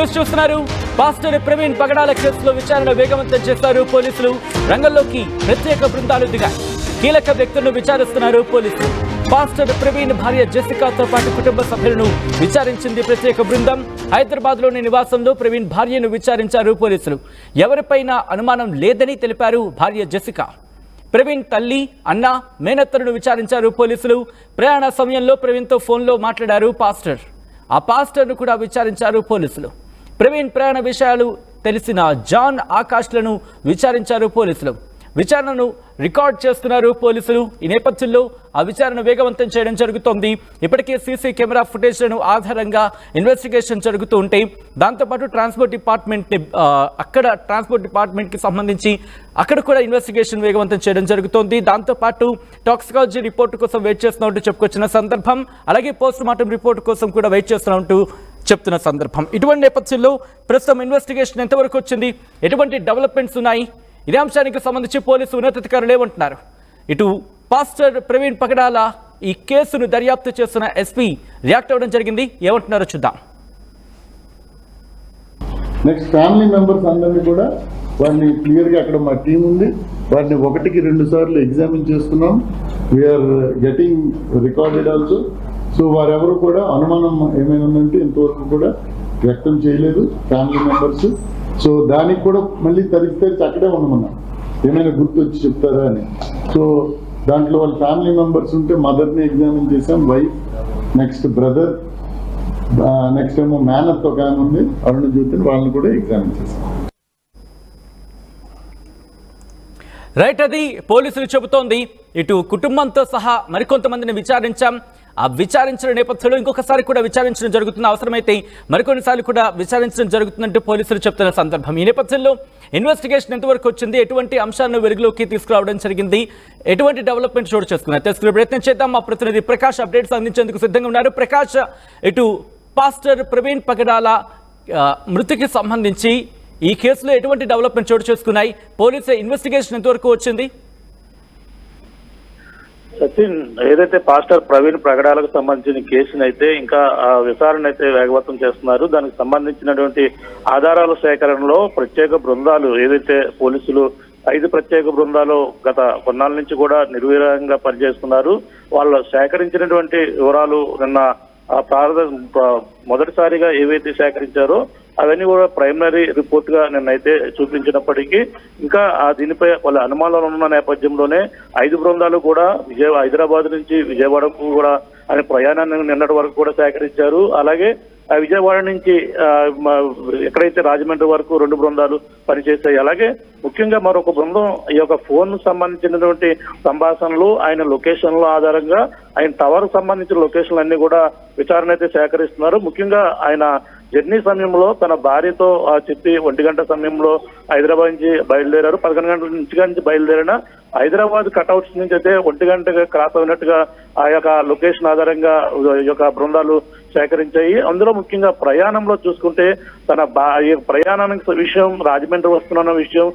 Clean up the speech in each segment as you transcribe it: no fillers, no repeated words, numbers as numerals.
News చూస్తున్నారు. Pastor Praveen పగడాల కేసులో విచారణ వేగవంతం చేశారు పోలీసులు. రంగంలోకి ప్రత్యేక బృందాలు దిగాయి. కీలక వ్యక్తులను విచారిస్తున్నారు పోలీసులు. పాస్టర్ ప్రవీణ్ భార్య జెసికాతో పాటు కుటుంబ సభ్యులను విచారించింది ప్రత్యేక బృందం. హైదరాబాద్లోని నివాసంలో ప్రవీణ్ భార్యను విచారించారు పోలీసులు. ఎవరిపైన అనుమానం లేదని తెలిపారు భార్య జెసికా. ప్రవీణ్ తల్లి, అన్న, మేనత్తలను విచారించారు పోలీసులు. ప్రయాణ సమయంలో ప్రవీణ్తో ఫోన్లో మాట్లాడారు పాస్టర్. ఆ పాస్టర్ను కూడా విచారించారు పోలీసులు. ప్రవీణ్ ప్రయాణ విషయాలు తెలిసిన జాన్, ఆకాష్లను విచారించారు పోలీసులు. విచారణను రికార్డ్ చేస్తున్నారు పోలీసులు. ఈ నేపథ్యంలో ఆ విచారణ వేగవంతం చేయడం జరుగుతోంది. ఇప్పటికే సీసీ కెమెరా ఫుటేజ్లను ఆధారంగా ఇన్వెస్టిగేషన్ జరుగుతూ ఉంటాయి. దాంతోపాటు ట్రాన్స్పోర్ట్ డిపార్ట్మెంట్కి సంబంధించి అక్కడ కూడా ఇన్వెస్టిగేషన్ వేగవంతం చేయడం జరుగుతోంది. దాంతోపాటు టాక్సికాలజీ రిపోర్టు కోసం వెయిట్ చేస్తున్నట్టు చెప్పుకొచ్చిన సందర్భం, అలాగే పోస్ట్ మార్టం రిపోర్టు కోసం కూడా వెయిట్ చేస్తున్నట్టు చెప్తున్న సందర్భం. ఇటువంటి నేపథ్యంలో ప్రస్తుతం ఇన్వెస్టిగేషన్ ఎంతవరకు వచ్చింది, ఎటువంటి డెవలప్మెంట్స్ ఉన్నాయి, ఇదే అంశానికి సంబంధించి పోలీసు ఉన్నతాధికారులు ఏమంటున్నారు? ఇటు పాస్టర్ ప్రవీణ్ పగడాల ఈ కేసును దర్యాప్తు చేస్తున్న ఎస్పీ రియాక్ట్ అవ్వడం జరిగింది. ఏమంటున్నారో చూద్దాం. నెక్స్ట్ ఫ్యామిలీ మెంబర్స్ అందరినీ కూడా వారిని క్లియర్గా అక్కడ మా టీం ఉంది, వారిని 1-2 సార్లు ఎగ్జామిన్ చేస్తున్నాం. We're getting recorded also. So వారెవరు కూడా అనుమానం ఏమైనా ఉందంటే ఇంతవరకు కూడా వ్యక్తం చేయలేదు ఫ్యామిలీ మెంబర్స్. సో దానికి కూడా మళ్ళీ తరిచి అక్కడే ఉండమన్నాం, ఏమైనా గుర్తు వచ్చి చెప్తారా అని. సో దాంట్లో వాళ్ళ ఫ్యామిలీ మెంబర్స్ ఉంటే మదర్ని ఎగ్జామిన్ చేసాం, వైఫ్, నెక్స్ట్ బ్రదర్, నెక్స్ట్ ఏమో మేనత్ ఒక ఆమె ఉంది, అరుణ జ్యోతిని, వాళ్ళని కూడా ఎగ్జామిన్ చేసాం. రైట్, అది పోలీసులు చెబుతోంది. ఇటు కుటుంబంతో సహా మరికొంతమందిని విచారించాం. ఆ విచారించిన నేపథ్యంలో ఇంకొకసారి కూడా విచారించడం జరుగుతుంది, అవసరమైతే మరికొన్నిసార్లు కూడా విచారించడం జరుగుతుందంటూ పోలీసులు చెప్తున్న సందర్భం. ఈ నేపథ్యంలో ఇన్వెస్టిగేషన్ ఎంతవరకు వచ్చింది, ఎటువంటి అంశాలను వెలుగులోకి తీసుకురావడం జరిగింది, ఎటువంటి డెవలప్మెంట్ చోటు చేసుకున్నారు తెలుసుకునే ప్రయత్నం చేద్దాం. మా ప్రతినిధి ప్రకాష్ అప్డేట్స్ అందించేందుకు సిద్ధంగా ఉన్నారు. ప్రకాష్, ఇటు పాస్టర్ ప్రవీణ్ పగడాల మృతికి సంబంధించి ఈ కేసులో ఎటువంటి డెవలప్మెంట్ చోటు చేసుకున్నాయి, పోలీసు ఇన్వెస్టిగేషన్ ఎంతవరకు వచ్చింది? సచిన్, ఏదైతే పాస్టర్ ప్రవీణ్ పగడాలకు సంబంధించిన కేసును అయితే ఇంకా విచారణ అయితే వేగవంతం చేస్తున్నారు. దానికి సంబంధించినటువంటి ఆధారాల సేకరణలో ప్రత్యేక బృందాలు, ఏదైతే పోలీసులు 5 ప్రత్యేక బృందాలు గత కొన్నాళ్ళ నుంచి కూడా నిర్వీర్యంగా పనిచేస్తున్నారు. వాళ్ళు సేకరించినటువంటి వివరాలు నిన్న మొదటిసారిగా ఏవైతే సేకరించారో అవన్నీ కూడా ప్రైమరీ రిపోర్ట్ గా నిన్నైతే చూపించినప్పటికీ ఇంకా దీనిపై వాళ్ళ అనుమానాలు ఉన్న నేపథ్యంలోనే 5 బృందాలు కూడా హైదరాబాద్ నుంచి విజయవాడకు కూడా ఆయన ప్రయాణాన్ని నిన్నటి వరకు కూడా సేకరించారు. అలాగే విజయవాడ నుంచి ఎక్కడైతే రాజమండ్రి వరకు 2 బృందాలు పనిచేశాయి. అలాగే ముఖ్యంగా మరొక బృందం ఈ యొక్క ఫోన్ సంబంధించినటువంటి సంభాషణలు, ఆయన లొకేషన్ల ఆధారంగా ఆయన టవర్ సంబంధించిన లొకేషన్లు అన్ని కూడా విచారణ అయితే సేకరిస్తున్నారు. ముఖ్యంగా ఆయన జర్నీ సమయంలో తన భార్యతో చెప్పి 1 గంట సమయంలో హైదరాబాద్ నుంచి బయలుదేరారు. 11 గంటల నుంచి బయలుదేరిన హైదరాబాద్ కట్అవుట్స్ నుంచి అయితే 1 గంటగా క్రాస్ అయినట్టుగా ఆ యొక్క లొకేషన్ ఆధారంగా ఈ యొక్క బృందాలు సేకరించాయి. అందులో ముఖ్యంగా ప్రయాణంలో చూసుకుంటే తన ప్రయాణానికి విషయం, రాజమండ్రి వస్తున్న విషయం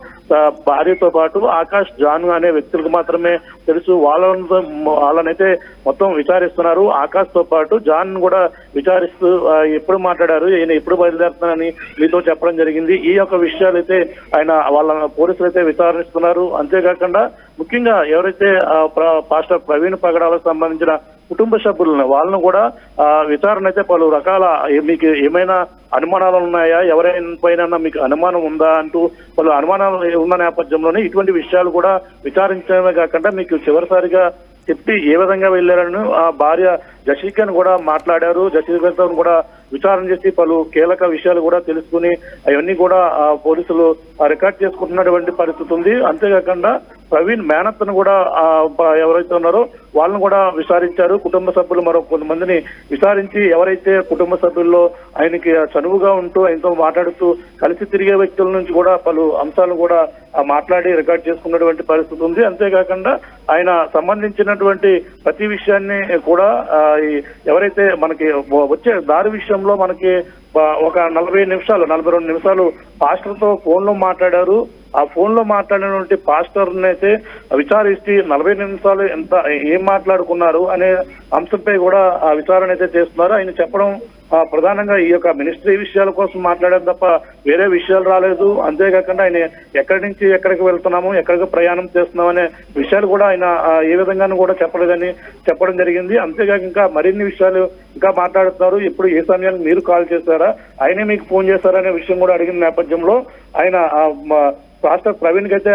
భార్యతో పాటు ఆకాష్, జాన్ అనే వ్యక్తులకు మాత్రమే తెలుసు. వాళ్ళనైతే మొత్తం విచారిస్తున్నారు. ఆకాష్ తో పాటు జాన్ కూడా విచారిస్తూ ఎప్పుడు మాట్లాడారు, ఈయన ఎప్పుడు బయలుదేరుతున్నానని మీతో చెప్పడం జరిగింది. ఈ యొక్క విషయాలు అయితే వాళ్ళ పోలీసులు అయితే విచారిస్తున్నారు. అంతేకాకుండా ముఖ్యంగా ఎవరైతే పాస్టర్ ప్రవీణ్ పగడాలకు సంబంధించిన కుటుంబ సభ్యులను వాళ్ళను కూడా విచారణ అయితే పలు రకాల, మీకు ఏమైనా అనుమానాలు ఉన్నాయా, ఎవరైనా పైన మీకు అనుమానం ఉందా అంటూ పలు అనుమానాలు ఉన్న నేపథ్యంలోనే ఇటువంటి విషయాలు కూడా విచారించడమే కాకుండా మీకు చివరిసారిగా చెప్పి ఏ విధంగా వెళ్ళారని ఆ భార్య జెసికాను కూడా మాట్లాడారు. జెసికాతో కూడా విచారణ చేసి పలు కీలక విషయాలు కూడా తెలుసుకుని అవన్నీ కూడా పోలీసులు రికార్డ్ చేసుకుంటున్నటువంటి పరిస్థితి ఉంది. అంతేకాకుండా ప్రవీణ్ మేనత్ను కూడా ఎవరైతే ఉన్నారో వాళ్ళని కూడా విచారించారు. కుటుంబ సభ్యులు మరో కొంతమందిని విచారించి ఎవరైతే కుటుంబ సభ్యుల్లో ఆయనకి చనువుగా ఉంటూ ఆయనతో మాట్లాడుతూ కలిసి తిరిగే వ్యక్తుల నుంచి కూడా పలు అంశాలను కూడా మాట్లాడి రికార్డ్ చేసుకున్నటువంటి పరిస్థితి ఉంది. అంతేకాకుండా ఆయన సంబంధించినటువంటి ప్రతి విషయాన్ని కూడా ఎవరైతే మనకి వచ్చే దారి విషయంలో మనకి ఒక 42 నిమిషాలు పాస్టర్ తో ఫోన్ లో మాట్లాడారు. ఆ ఫోన్ లో మాట్లాడినటువంటి పాస్టర్ అయితే విచారిస్తే 40 నిమిషాలు ఏం మాట్లాడుకున్నారు అనే అంశంపై కూడా విచారణ అయితే చేస్తున్నారు. ఆయన చెప్పడం ప్రధానంగా ఈ యొక్క మినిస్ట్రీ విషయాల కోసం మాట్లాడారు తప్ప వేరే విషయాలు రాలేదు. అంతేకాకుండా ఆయన ఎక్కడి నుంచి ఎక్కడికి వెళ్తున్నాము, ఎక్కడికి ప్రయాణం చేస్తున్నాం అనే విషయాలు కూడా ఆయన ఏ విధంగానూ కూడా చెప్పలేదని చెప్పడం జరిగింది. అంతేకాక ఇంకా మరిన్ని విషయాలు ఇంకా మాట్లాడుతున్నారు. ఇప్పుడు ఏ సమయానికి మీరు కాల్ చేశారా, ఆయనే మీకు ఫోన్ చేశారా అనే విషయం కూడా అడిగిన నేపథ్యంలో ఆయన పాస్టర్ ప్రవీణ్ కి అయితే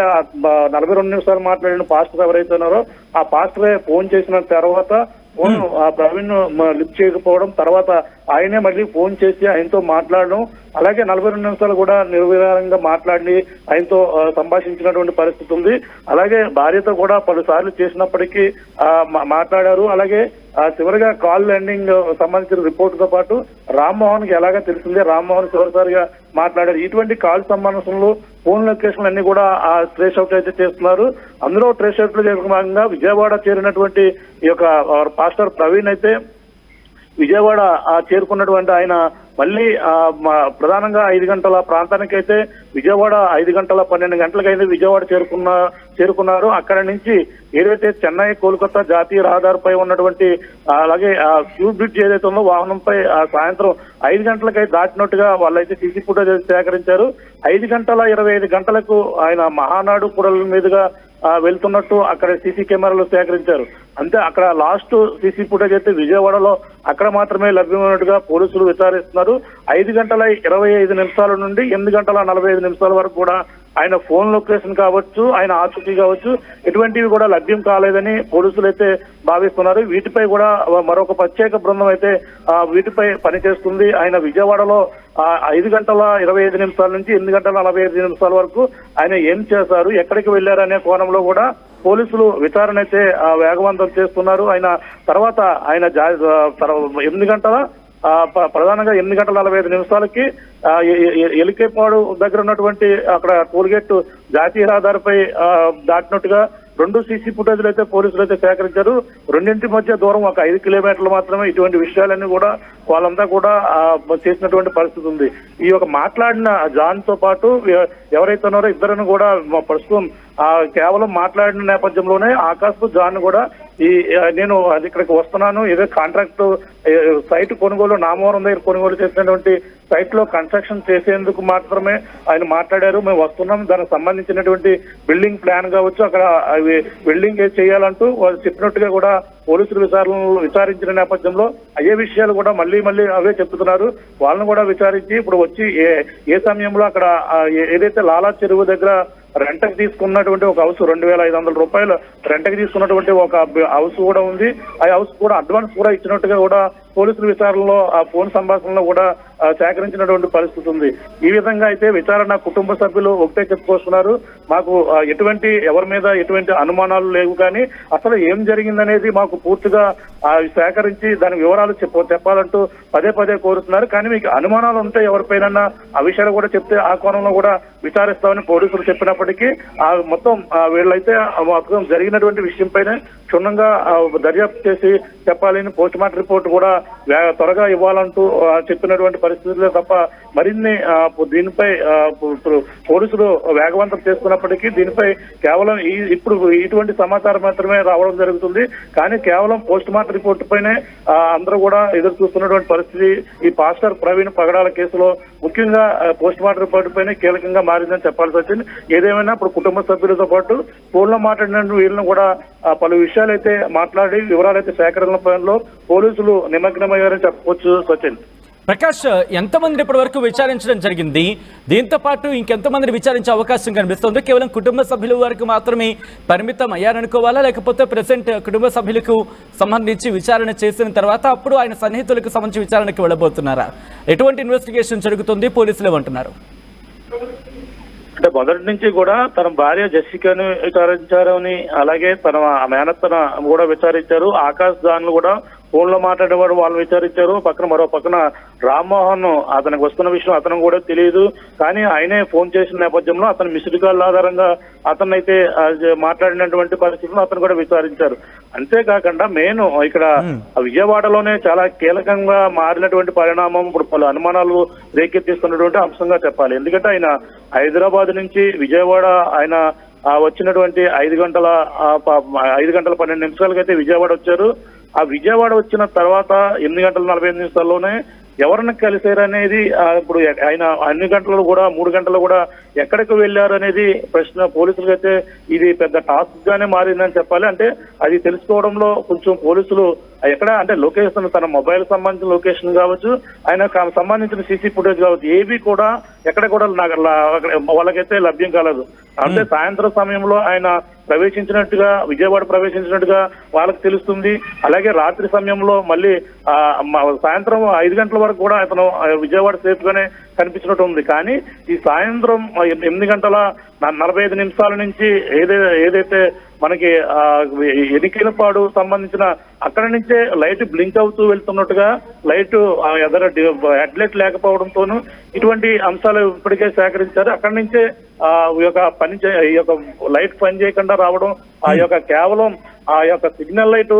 42 నిమిషాలు మాట్లాడిన పాస్టర్ ఎవరైతే ఉన్నారో ఆ పాస్టరే ఫోన్ చేసిన తర్వాత ఫోన్ ప్రవీణ్ లిఫ్ట్ చేయకపోవడం, తర్వాత ఆయనే మళ్ళీ ఫోన్ చేసి ఆయనతో మాట్లాడడం, అలాగే 42 నిమిషాలు కూడా నిర్విరామంగా మాట్లాడి ఆయనతో సంభాషించినటువంటి పరిస్థితి ఉంది. అలాగే భార్యతో కూడా పలుసార్లు చేసినప్పటికీ మాట్లాడారు. అలాగే చివరిగా కాల్ ఎండింగ్ సంబంధించిన రిపోర్ట్ తో పాటు రామ్మోహన్ కి ఎలాగా తెలిసిందే రామ్మోహన్ చివరిసారిగా మాట్లాడారు. ఇటువంటి కాల్ సంబంధంలో ఫోన్ లొకేషన్ అన్ని కూడా ట్రేస్ అవుట్ అయితే చేస్తున్నారు. అందులో ట్రేస్ అవుట్ లో భాగంగా విజయవాడ చేరినటువంటి ఈ యొక్క పాస్టర్ ప్రవీణ్ అయితే విజయవాడ చేరుకున్నటువంటి ఆయన మళ్ళీ ప్రధానంగా 5 గంటల ప్రాంతానికి అయితే విజయవాడ 5:12 గంటలకైతే విజయవాడ చేరుకున్నారు. అక్కడ నుంచి ఏదైతే చెన్నై కోల్కతా జాతీయ రహదారిపై ఉన్నటువంటి అలాగే క్యూ బ్రిడ్జ్ ఏదైతే ఉందో వాహనంపై సాయంత్రం 5 గంటలకై దాటినట్టుగా వాళ్ళైతే సీసీ ఫుటేజ్ చేకరించారు. 5:25 ఆయన మహానాడు కూడల మీదుగా వెళ్తున్నట్టు అక్కడ సీసీ కెమెరాలు సేకరించారు. అంతే అక్కడ లాస్ట్ సీసీ ఫుటేజ్ అయితే విజయవాడలో అక్కడ మాత్రమే లభ్యమైనట్టుగా పోలీసులు విచారిస్తున్నారు. 5:25 నుండి 8:45 వరకు కూడా ఆయన ఫోన్ లొకేషన్ కావచ్చు, ఆయన ఆచూకీ కావచ్చు, ఎటువంటివి కూడా లభ్యం కాలేదని పోలీసులు అయితే భావిస్తున్నారు. వీటిపై కూడా మరొక ప్రత్యేక బృందం అయితే వీటిపై పనిచేస్తుంది. ఆయన విజయవాడలో 5:25 నుంచి 8:45 వరకు ఆయన ఏం చేశారు, ఎక్కడికి వెళ్లారనే కోణంలో కూడా పోలీసులు విచారణ అయితే వేగవంతం చేస్తున్నారు. ఆయన తర్వాత ఆయన 8 గంటల ప్రధానంగా 8:45 ఎలికేపాడు దగ్గర ఉన్నటువంటి అక్కడ టోల్గేట్ జాతీయ రహదారిపై దాటినట్టుగా 2 సీసీ ఫుటేజ్లు అయితే పోలీసులు అయితే సేకరించారు. రెండింటి మధ్య దూరం ఒక 5 కిలోమీటర్లు మాత్రమే. ఇటువంటి విషయాలన్నీ కూడా వాళ్ళంతా కూడా చేసినటువంటి పరిస్థితి ఉంది. ఈ యొక్క మాట్లాడిన జాన్ తో పాటు ఎవరైతే ఉన్నారో ఇద్దరిని కూడా ప్రస్తుతం కేవలం మాట్లాడిన నేపథ్యంలోనే ఆకాశ్ జాన్ కూడా నేను ఇక్కడికి వస్తున్నాను, ఏదో కాంట్రాక్ట్ సైట్ కొనుగోలు నామవరం దగ్గర కొనుగోలు చేసినటువంటి సైట్ లో కన్స్ట్రక్షన్ చేసేందుకు మాత్రమే ఆయన మాట్లాడారు. మేము వస్తున్నాం, దానికి సంబంధించినటువంటి బిల్డింగ్ ప్లాన్ కావచ్చు, అక్కడ బిల్డింగ్ చేయాలంటూ వాళ్ళు చెప్పినట్టుగా కూడా పోలీసులు విచారించిన నేపథ్యంలో అయ్యే విషయాలు కూడా మళ్ళీ అవే చెప్తున్నారు. వాళ్ళని కూడా విచారించి ఇప్పుడు వచ్చి ఏ సమయంలో అక్కడ ఏదైతే లాలా చెరువు దగ్గర రెంట్కి తీసుకున్నటువంటి ఒక హౌస్ 2,500 రూపాయలు రెంట్కి తీసుకున్నటువంటి ఒక హౌస్ కూడా ఉంది. ఆ హౌస్ కూడా అడ్వాన్స్ కూడా ఇచ్చినట్టుగా కూడా పోలీసుల విచారణలో ఆ ఫోన్ సంభాషణలో కూడా సేకరించినటువంటి పరిస్థితి ఉంది. ఈ విధంగా అయితే విచారణ కుటుంబ సభ్యులు ఒకటే చెప్పుకొస్తున్నారు, మాకు ఎవరి మీద ఎటువంటి అనుమానాలు లేవు, కానీ అసలు ఏం జరిగిందనేది మాకు పూర్తిగా సేకరించి దాని వివరాలు చెప్పాలంటూ పదే కోరుతున్నారు. కానీ మీకు అనుమానాలు ఉంటే ఎవరిపైన ఆ విషయాలు కూడా చెప్తే ఆ కోణంలో కూడా విచారిస్తామని పోలీసులు చెప్పినప్పటికీ మొత్తం వీళ్ళైతే మొత్తం జరిగినటువంటి విషయంపైనే క్షుణ్ణంగా దర్యాప్తు చేసి చెప్పాలని పోస్ట్ మార్టం రిపోర్ట్ కూడా త్వరగా ఇవ్వాలంటూ చెప్పినటువంటి పరిస్థితులే తప్ప మరిన్ని దీనిపై పోలీసులు వేగవంతం చేస్తున్నప్పటికీ దీనిపై కేవలం ఇప్పుడు ఇటువంటి సమాచారం మాత్రమే రావడం జరుగుతుంది. కానీ కేవలం పోస్ట్ మార్టం రిపోర్టు పైనే అందరూ కూడా ఎదురు చూస్తున్నటువంటి పరిస్థితి ఈ పాస్టర్ ప్రవీణ్ పగడాల కేసులో ముఖ్యంగా పోస్ట్ మార్టం రిపోర్టు పైన కీలకంగా మారిందని చెప్పాల్సి వచ్చింది. ఏదేమైనా ఇప్పుడు కుటుంబ సభ్యులతో పాటు ఫోన్లో మాట్లాడిన వీళ్ళని కూడా పలు విషయాలు అయితే మాట్లాడి వివరాలైతే సేకరణ పనిలో పోలీసులు నిమగ్నమయ్యారని చెప్పవచ్చు. సచిన్, ప్రకాష్, ఎంతమందిని ఇప్పటి వరకు విచారించడం జరిగింది? దీంతో పాటు ఇంకెంతమందిని విచారించే అవకాశం కనిపిస్తుంది? కేవలం కుటుంబ సభ్యుల వరకు మాత్రమే పరిమితం అయ్యారనుకోవాలా, లేకపోతే ప్రెసెంట్ కుటుంబ సభ్యులకు సంబంధించి విచారణ చేసిన తర్వాత అప్పుడు ఆయన సన్నిహితులకు సంబంధించి విచారణకు వెళ్ళబోతున్నారా? ఎటువంటి ఇన్వెస్టిగేషన్ జరుగుతుంది పోలీసులు ఏమంటున్నారు? అంటే మొదటి నుంచి కూడా తన భార్య జెసికాను విచారించారని, అలాగే తన మేనత్తను కూడా విచారించారు. ఆకాశ్ జాన్ కూడా ఫోన్ లో మాట్లాడేవాడు వాళ్ళు విచారించారు. మరో పక్కన రామ్మోహన్ అతనికి వస్తున్న విషయం అతను కూడా తెలియదు, కానీ ఆయనే ఫోన్ చేసిన నేపథ్యంలో అతను మిస్డ్ కాల్ ఆధారంగా అతను అయితే మాట్లాడినటువంటి పరిస్థితుల్లో అతను కూడా విచారించారు. అంతేకాకుండా మెయిన్ ఇక్కడ విజయవాడలోనే చాలా కీలకంగా మారినటువంటి పరిణామం ఇప్పుడు పలు అనుమానాలు రేకెత్తిస్తున్నటువంటి అంశంగా చెప్పాలి. ఎందుకంటే ఆయన హైదరాబాద్ నుంచి విజయవాడ ఆయన వచ్చినటువంటి 5:12 అయితే విజయవాడ వచ్చారు. ఆ విజయవాడ వచ్చిన తర్వాత 8:45 లోనే ఎవరిని కలిశారు అనేది ఇప్పుడు ఆయన అన్ని గంటలు కూడా 3 గంటలు కూడా ఎక్కడికి వెళ్ళారు అనేది ప్రశ్న పోలీసులకు అయితే ఇది పెద్ద టాస్క్ గానే మారిందని చెప్పాలి. అంటే అది తెలుసుకోవడంలో కొంచెం పోలీసులు ఎక్కడ అంటే లొకేషన్ తన మొబైల్ సంబంధించిన లొకేషన్ కావచ్చు, ఆయనకు సంబంధించిన సీసీ ఫుటేజ్ కావచ్చు, ఏవి కూడా ఎక్కడ కూడా వాళ్ళకైతే లభ్యం కాలేదు. అంటే సాయంత్రం సమయంలో ఆయన ప్రవేశించినట్టుగా విజయవాడ ప్రవేశించినట్టుగా వాళ్ళకి తెలుస్తుంది. అలాగే రాత్రి సమయంలో మళ్ళీ సాయంత్రం 5 గంటల వరకు కూడా అతను విజయవాడ సేఫ్ గానే కనిపించినట్టు ఉంది. కానీ ఈ సాయంత్రం 8 గంటల 45 నిమిషాల నుంచి ఏదైతే మనకి ఎనికలపాడు సంబంధించిన అక్కడ నుంచే లైట్ బ్లింక్ అవుతూ వెళ్తున్నట్టుగా లైట్ ఎదర హెడ్లైట్ లేకపోవడంతోనూ ఇటువంటి అంశాలు ఇప్పటికే సేకరించారు. అక్కడి నుంచే ఈ యొక్క లైట్ పని చేయకుండా రావడం, ఆ యొక్క కేవలం ఆ యొక్క సిగ్నల్ లైట్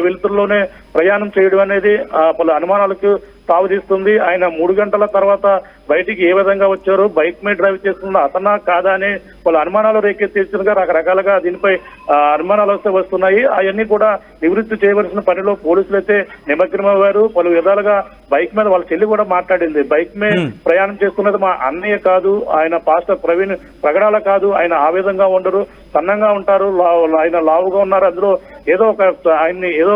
వెలుతురులోనే ప్రయాణం చేయడం అనేది పలు అనుమానాలకు తావుతీస్తుంది. ఆయన 3 గంటల తర్వాత బయటికి ఏ విధంగా వచ్చారు, బైక్ మీద డ్రైవ్ చేస్తున్న అతనా కాదా అని పలు అనుమానాలు రేకెత్తించగా రకరకాలుగా దీనిపై అనుమానాలు వస్తున్నాయి. అవన్నీ కూడా నివృత్తి చేయవలసిన పనిలో పోలీసులు అయితే నిమగ్నమయ్యారు. పలు విధాలుగా బైక్ మీద వాళ్ళ చెల్లి కూడా మాట్లాడింది. బైక్ మీద ప్రయాణం చేస్తున్నది మా అన్నయ్య కాదు, ఆయన పాస్టర్ ప్రవీణ్ ప్రగడాల కాదు, ఆయన ఆ విధంగా ఉండరు, సన్నంగా ఉంటారు, ఆయన లావుగా ఉన్నారు, అందులో ఏదో ఒక ఆయన్ని ఏదో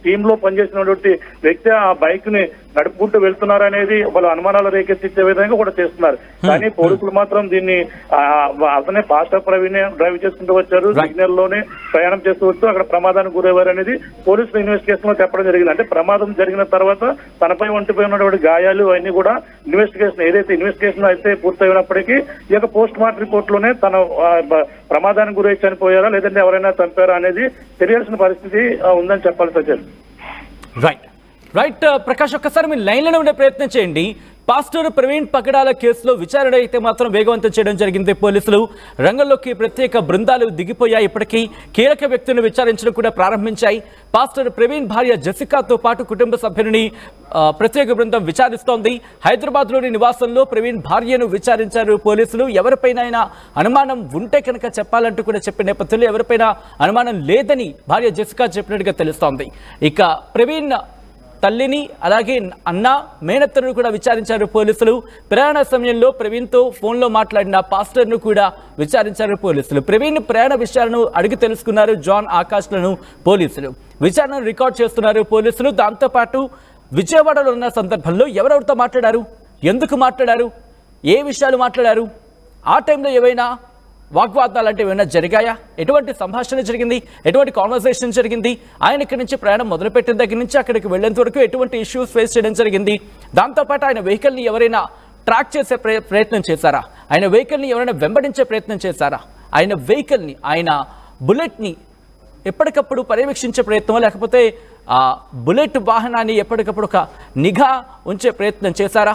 టీమ్ లో పనిచేసినటువంటి వ్యక్తి ఆ బైక్ ని నడుపుకుంటూ వెళ్తున్నారు అనేది వాళ్ళు అనుమానాలు రేకెత్తించే విధంగా కూడా చేస్తున్నారు. కానీ పోలీసులు మాత్రం దీన్ని అతనే పాస్టర్ ప్రవీణ్ డ్రైవ్ చేసుకుంటూ వచ్చారు, సిగ్నల్ లోనే ప్రయాణం చేస్తూ వచ్చు, అక్కడ ప్రమాదానికి గురయ్యారు అనేది పోలీసులు ఇన్వెస్టిగేషన్ లో చెప్పడం జరిగింది. అంటే ప్రమాదం జరిగిన తర్వాత తనపై ఒంటిపై ఉన్నటువంటి గాయాలు అవన్నీ కూడా ఏదైతే ఇన్వెస్టిగేషన్ అయితే పూర్తయినప్పటికీ ఈ యొక్క పోస్ట్ మార్టం రిపోర్ట్ లోనే తన ప్రమాదానికి గురై చనిపోయారా లేదంటే ఎవరైనా చంపారా అనేది తెలియాల్సిన పరిస్థితి ఉందని చెప్పాలి సజ్జల్. రైట్ ప్రకాష్, ఒక్కసారి మీరు లైన్లోనే ఉండే ప్రయత్నం చేయండి. పాస్టర్ ప్రవీణ్ పగడాల కేసులో విచారణ అయితే మాత్రం వేగవంతం చేయడం జరిగింది. పోలీసులు రంగంలోకి ప్రత్యేక బృందాలు దిగిపోయాయి. ఇప్పటికీ కీలక వ్యక్తులను విచారించడం కూడా ప్రారంభించాయి. పాస్టర్ ప్రవీణ్ భార్య జెసికాతో పాటు కుటుంబ సభ్యులని ప్రత్యేక బృందం విచారిస్తోంది. హైదరాబాద్లోని నివాసంలో ప్రవీణ్ భార్యను విచారించారు పోలీసులు. ఎవరిపైన అనుమానం ఉంటే కనుక చెప్పాలంటూ కూడా చెప్పిన నేపథ్యంలో ఎవరిపైన అనుమానం లేదని భార్య జెసికా చెప్పినట్టుగా తెలుస్తోంది. ఇక ప్రవీణ్ తల్లిని అలాగే అన్న మేనత్తను కూడా విచారించారు పోలీసులు. ప్రయాణ సమయంలో ప్రవీణ్తో ఫోన్లో మాట్లాడిన పాస్టర్ను కూడా విచారించారు పోలీసులు. ప్రవీణ్ ప్రయాణ విషయాలను అడిగి తెలుసుకున్నారు జాన్ ఆకాష్లను పోలీసులు. విచారణను రికార్డ్ చేస్తున్నారు పోలీసులు. దాంతోపాటు విజయవాడలో ఉన్న సందర్భంలో ఎవరెవరితో మాట్లాడారు, ఎందుకు మాట్లాడారు, ఏ విషయాలు మాట్లాడారు, ఆ టైంలో ఏవైనా వాగ్వాదాలు అంటే ఏమైనా జరిగాయా, ఎటువంటి సంభాషణ జరిగింది, ఎటువంటి కాన్వర్సేషన్ జరిగింది, ఆయన ఇక్కడి నుంచి ప్రయాణం మొదలుపెట్టిన దగ్గర నుంచి అక్కడికి వెళ్లేంత వరకు ఎటువంటి ఇష్యూస్ ఫేస్ చేయడం జరిగింది, దాంతోపాటు ఆయన వెహికల్ని ఎవరైనా ట్రాక్ చేసే ప్రయత్నం చేశారా, ఆయన వెహికల్ని ఎవరైనా వెంబడించే ప్రయత్నం చేశారా, ఆయన వెహికల్ని ఆయన బుల్లెట్ని ఎప్పటికప్పుడు పర్యవేక్షించే ప్రయత్నం లేకపోతే ఆ బుల్లెట్ వాహనాన్ని ఎప్పటికప్పుడు ఒక నిఘా ఉంచే ప్రయత్నం చేశారా,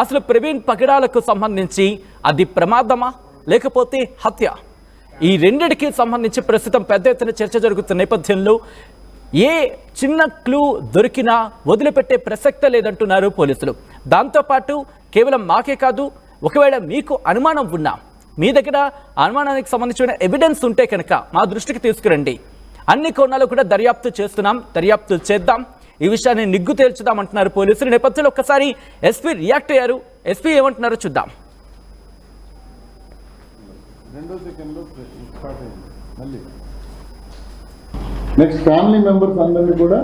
అసలు ప్రవీణ్ పగడాలకు సంబంధించి అది ప్రమాదమా లేకపోతే హత్య, ఈ రెండిటికి సంబంధించి ప్రస్తుతం పెద్ద ఎత్తున చర్చ జరుగుతున్న నేపథ్యంలో ఏ చిన్న క్లూ దొరికినా వదిలిపెట్టే ప్రసక్తే లేదంటున్నారు పోలీసులు. దాంతోపాటు కేవలం మాకే కాదు, ఒకవేళ మీకు అనుమానం ఉన్నా, మీ దగ్గర అనుమానానికి సంబంధించిన ఎవిడెన్స్ ఉంటే కనుక మా దృష్టికి తీసుకురండి. అన్ని కోణాలు కూడా దర్యాప్తు చేద్దాం, ఈ విషయాన్ని నిగ్గు తేల్చుదామంటున్నారు పోలీసులు. నేపథ్యంలో ఒక్కసారి ఎస్పీ రియాక్ట్ అయ్యారు. ఎస్పీ ఏమంటున్నారో చూద్దాం. నెక్స్ట్ ఫ్యామిలీ మెంబర్స్ అందరినీ కూడా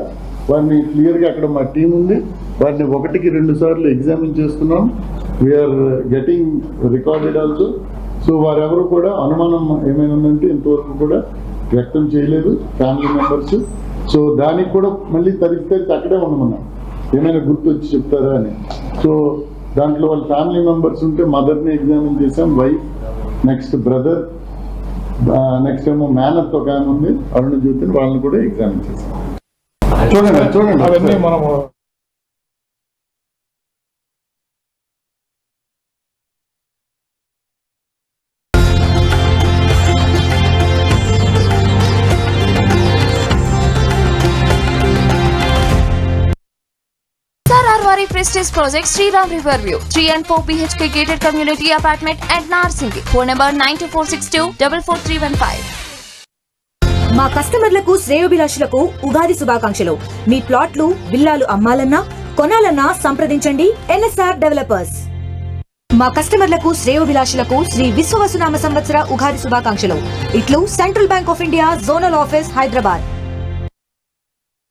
వారిని క్లియర్గా అక్కడ మా టీం ఉంది, వారిని 1కి 2 సార్లు ఎగ్జామిన్ చేస్తున్నాం. We're getting recorded also. So వారెవరు కూడా అనుమానం ఏమైనా ఉందంటే ఇంతవరకు కూడా వ్యక్తం చేయలేదు ఫ్యామిలీ మెంబర్స్. సో దానికి కూడా మళ్ళీ తరిచి అక్కడే ఉండమన్నాం, ఏమైనా గుర్తు వచ్చి చెప్తారా అని. సో దాంట్లో వాళ్ళ ఫ్యామిలీ మెంబర్స్ ఉంటే మదర్ని ఎగ్జామిన్ చేసాం, వైఫ్, నెక్స్ట్ బ్రదర్, నెక్స్ట్ ఏమో మేనత్ ఒక ఆమె ఉంది, అరుణ జ్యోతిని, వాళ్ళని కూడా ఎగ్జామిన్ చేసాం. చూడండి అవన్నీ మనము Prestige Project Sriram Riverview 3 and 4 BHK gated community apartment at Narsingi. Phone number 9246244315. మా కస్టమర్లకు శ్రేయోభిలాషులకు ఉగాది శుభాకాంక్షలు. మీ ప్లాట్లు విల్లాలు అమ్మాలన్నా కొనాలన్నా సంప్రదించండి ఎన్ఎస్ఆర్ డెవలపర్స్. మా కస్టమర్లకు శ్రేయోభిలాషులకు శ్రీ విశ్వవసునామ సంవత్సర ఉగాది శుభాకాంక్షలు. ఇట్లు central bank of India zonal office Hyderabad.